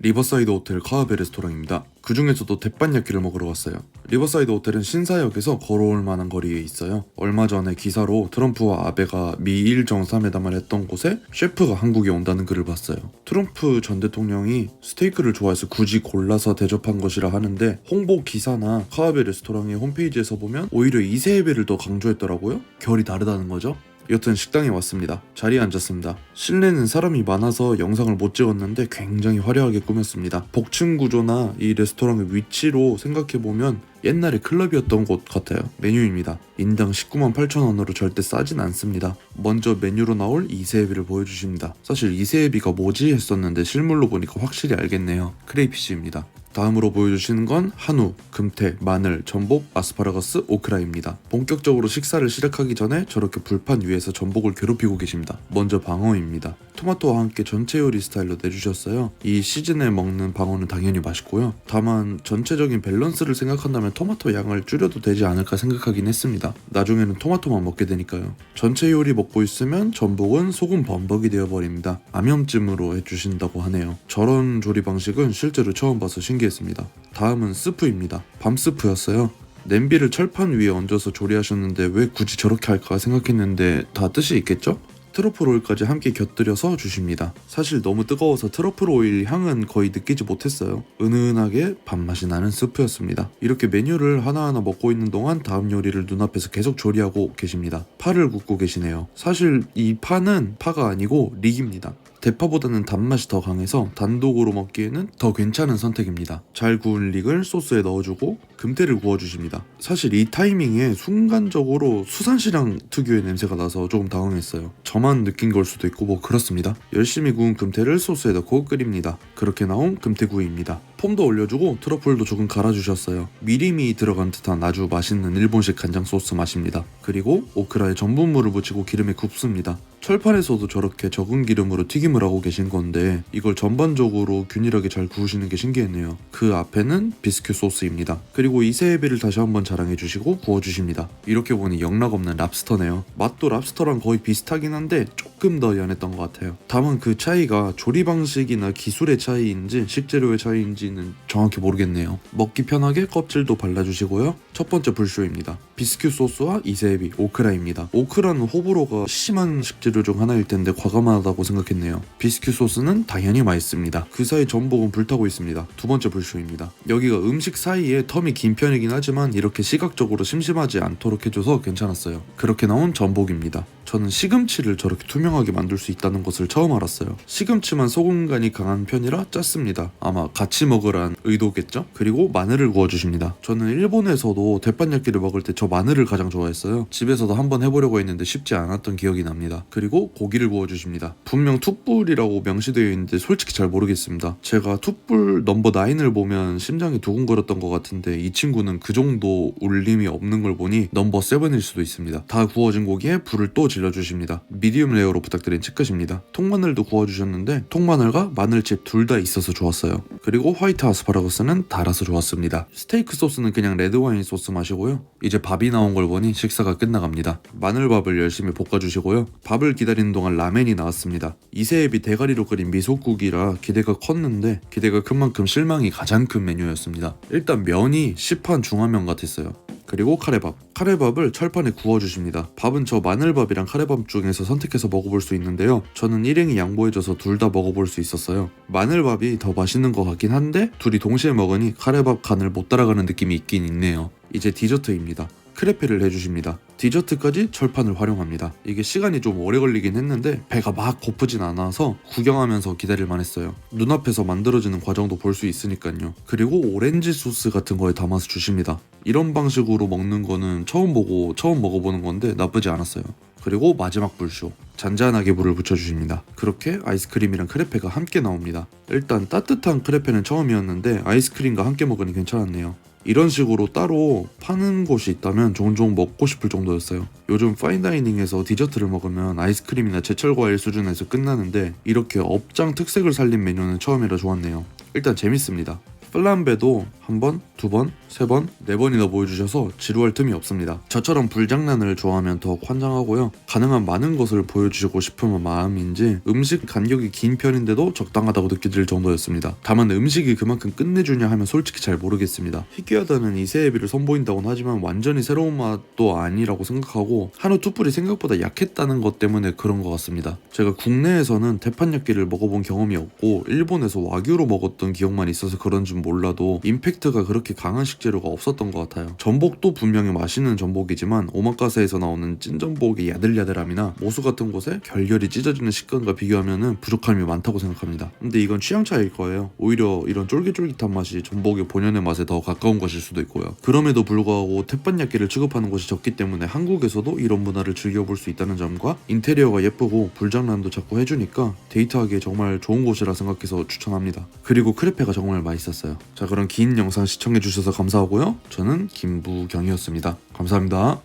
리버사이드 호텔 카와베 레스토랑입니다. 그 중에서도鉄板焼き를 먹으러 왔어요. 리버사이드 호텔은 신사역에서 걸어올 만한 거리에 있어요. 얼마 전에 기사로 트럼프와 아베가 미일 정상회담을 했던 곳에 셰프가 한국에 온다는 글을 봤어요. 트럼프 전 대통령이 스테이크를 좋아해서 굳이 골라서 대접한 것이라 하는데 홍보 기사나 카와베 레스토랑의 홈페이지에서 보면 오히려 이세에베를 더 강조했더라고요. 결이 다르다는 거죠. 여튼 식당에 왔습니다. 자리에 앉았습니다. 실내는 사람이 많아서 영상을 못 찍었는데 굉장히 화려하게 꾸몄습니다. 복층 구조나 이 레스토랑의 위치로 생각해보면 옛날에 클럽이었던 곳 같아요. 메뉴입니다. 인당 198,000원으로 절대 싸진 않습니다. 먼저 메뉴로 나올 이세에비를 보여주십니다. 사실 이세에비가 뭐지 했었는데 실물로 보니까 확실히 알겠네요. 크레이피쉬입니다. 다음으로 보여주시는 건 한우, 금태, 마늘, 전복, 아스파라거스, 오크라입니다. 본격적으로 식사를 시작하기 전에 저렇게 불판 위에서 전복을 괴롭히고 계십니다. 먼저 방어입니다. 토마토와 함께 전체 요리 스타일로 내주셨어요. 이 시즌에 먹는 방어는 당연히 맛있고요. 다만 전체적인 밸런스를 생각한다면 토마토 양을 줄여도 되지 않을까 생각하긴 했습니다. 나중에는 토마토만 먹게 되니까요. 전체 요리 먹고 있으면 전복은 소금 범벅이 되어버립니다. 암염찜으로 해주신다고 하네요. 저런 조리 방식은 실제로 처음 봐서 신기했습니다. 다음은 스프입니다. 밤스프였어요. 냄비를 철판 위에 얹어서 조리하셨는데 왜 굳이 저렇게 할까 생각했는데 다 뜻이 있겠죠? 트러플 오일까지 함께 곁들여서 주십니다. 사실 너무 뜨거워서 트러플 오일 향은 거의 느끼지 못했어요. 은은하게 밥맛이 나는 스프였습니다. 이렇게 메뉴를 하나하나 먹고 있는 동안 다음 요리를 눈앞에서 계속 조리하고 계십니다. 파를 굽고 계시네요. 사실 이 파는 파가 아니고 릭입니다. 대파보다는 단맛이 더 강해서 단독으로 먹기에는 더 괜찮은 선택입니다. 잘 구운 릭을 소스에 넣어주고 금태를 구워주십니다. 사실 이 타이밍에 순간적으로 수산시장 특유의 냄새가 나서 조금 당황했어요. 저만 느낀 걸 수도 있고 뭐 그렇습니다. 열심히 구운 금태를 소스에 넣고 끓입니다. 그렇게 나온 금태구이입니다. 폼도 올려주고 트러플도 조금 갈아주셨어요. 미림이 들어간 듯한 아주 맛있는 일본식 간장 소스 맛입니다. 그리고 오크라에 전분물을 묻히고 기름에 굽습니다. 철판에서도 저렇게 적은 기름으로 튀김을 하고 계신 건데 이걸 전반적으로 균일하게 잘 구우시는 게 신기했네요. 그 앞에는 비스큐 소스입니다. 그리고 이세에비를 다시 한번 자랑해주시고 구워주십니다. 이렇게 보니 영락없는 랍스터네요. 맛도 랍스터랑 거의 비슷하긴 한데 조금 더 연했던 것 같아요. 다만 그 차이가 조리 방식이나 기술의 차이인지 식재료의 차이인지는 정확히 모르겠네요. 먹기 편하게 껍질도 발라주시고요. 첫 번째 불쇼입니다. 비스큐 소스와 이세에비, 오크라입니다. 오크라는 호불호가 심한 식재료 중 하나일 텐데 과감하다고 생각했네요. 비스큐 소스는 당연히 맛있습니다. 그 사이 전복은 불타고 있습니다. 두 번째 불쇼입니다. 여기가 음식 사이에 텀이 긴 편이긴 하지만 이렇게 시각적으로 심심하지 않도록 해줘서 괜찮았어요. 그렇게 나온 전복입니다. 저는 시금치를 저렇게 투명하게 만들 수 있다는 것을 처음 알았어요. 시금치만 소금간이 강한 편이라 짰습니다. 아마 같이 먹으란 의도겠죠? 그리고 마늘을 구워주십니다. 저는 일본에서도鉄板焼き를 먹을 때 저 마늘을 가장 좋아했어요. 집에서도 한번 해보려고 했는데 쉽지 않았던 기억이 납니다. 그리고 고기를 구워주십니다. 분명 툭불이라고 명시되어 있는데 솔직히 잘 모르겠습니다. 제가 툭불 넘버 9을 보면 심장이 두근거렸던 것 같은데 이 친구는 그 정도 울림이 없는 걸 보니 넘버 7일 수도 있습니다. 다 구워진 고기에 불을 또 질러주십니다. 미디움 레어로 부탁드린 치끝입니다. 통마늘도 구워주셨는데 통마늘과 마늘칩 둘 다 있어서 좋았어요. 그리고 화이트 아스파라거스는 달아서 좋았습니다. 스테이크 소스는 그냥 레드와인 소스 맛이고요. 이제 밥이 나온 걸 보니 식사가 끝나갑니다. 마늘밥을 열심히 볶아주시고요. 밥을 기다리는 동안 라멘이 나왔습니다. 이세에비 대가리로 끓인 미소국이라 기대가 컸는데 기대가 큰 만큼 실망이 가장 큰 메뉴였습니다. 일단 면이 시판 중화면 같았어요. 그리고 카레밥을 철판에 구워주십니다. 밥은 저 마늘밥이랑 카레밥 중에서 선택해서 먹어볼 수 있는데요. 저는 일행이 양보해줘서 둘 다 먹어볼 수 있었어요. 마늘밥이 더 맛있는 것 같긴 한데 둘이 동시에 먹으니 카레밥 간을 못 따라가는 느낌이 있긴 있네요. 이제 디저트입니다. 크레페를 해주십니다. 디저트까지 철판을 활용합니다. 이게 시간이 좀 오래 걸리긴 했는데 배가 막 고프진 않아서 구경하면서 기다릴만 했어요. 눈앞에서 만들어지는 과정도 볼 수 있으니까요. 그리고 오렌지 소스 같은 거에 담아서 주십니다. 이런 방식으로 먹는 거는 처음 먹어보는 건데 나쁘지 않았어요. 그리고 마지막 불쇼, 잔잔하게 물을 붙여주십니다. 그렇게 아이스크림이랑 크레페가 함께 나옵니다. 일단 따뜻한 크레페는 처음이었는데 아이스크림과 함께 먹으니 괜찮았네요. 이런 식으로 따로 파는 곳이 있다면 종종 먹고 싶을 정도였어요. 요즘 파인다이닝에서 디저트를 먹으면 아이스크림이나 제철 과일 수준에서 끝나는데 이렇게 업장 특색을 살린 메뉴는 처음이라 좋았네요. 일단 재밌습니다. 플람베도 한 번, 두 번, 세 번, 네 번이나 보여주셔서 지루할 틈이 없습니다. 저처럼 불장난을 좋아하면 더욱 환장하고요. 가능한 많은 것을 보여주고 싶은 마음인지 음식 간격이 긴 편인데도 적당하다고 느껴질 정도였습니다. 다만 음식이 그만큼 끝내주냐 하면 솔직히 잘 모르겠습니다. 희귀하다는 이세에비를 선보인다곤 하지만 완전히 새로운 맛도 아니라고 생각하고 한우 툭불이 생각보다 약했다는 것 때문에 그런 것 같습니다. 제가 국내에서는 대판야끼를 먹어본 경험이 없고 일본에서 와규로 먹었던 기억만 있어서 그런진 몰라도 임팩트가 그렇게 강한 식재료가 없었던 것 같아요. 전복도 분명히 맛있는 전복이지만 오마카세에서 나오는 찐전복의 야들야들함이나 모수 같은 곳에 결결이 찢어지는 식감과 비교하면 부족함이 많다고 생각합니다. 근데 이건 취향 차이일 거예요. 오히려 이런 쫄깃쫄깃한 맛이 전복의 본연의 맛에 더 가까운 것일 수도 있고요. 그럼에도 불구하고鉄板焼き를 취급하는 곳이 적기 때문에 한국에서도 이런 문화를 즐겨볼 수 있다는 점과 인테리어가 예쁘고 불장난도 자꾸 해주니까 데이트하기에 정말 좋은 곳이라 생각해서 추천합니다. 그리고 크레페가 정말 맛있었어요. 자, 그럼 긴 영상 시청해주셔서 감사하고요. 저는 김부경이었습니다. 감사합니다.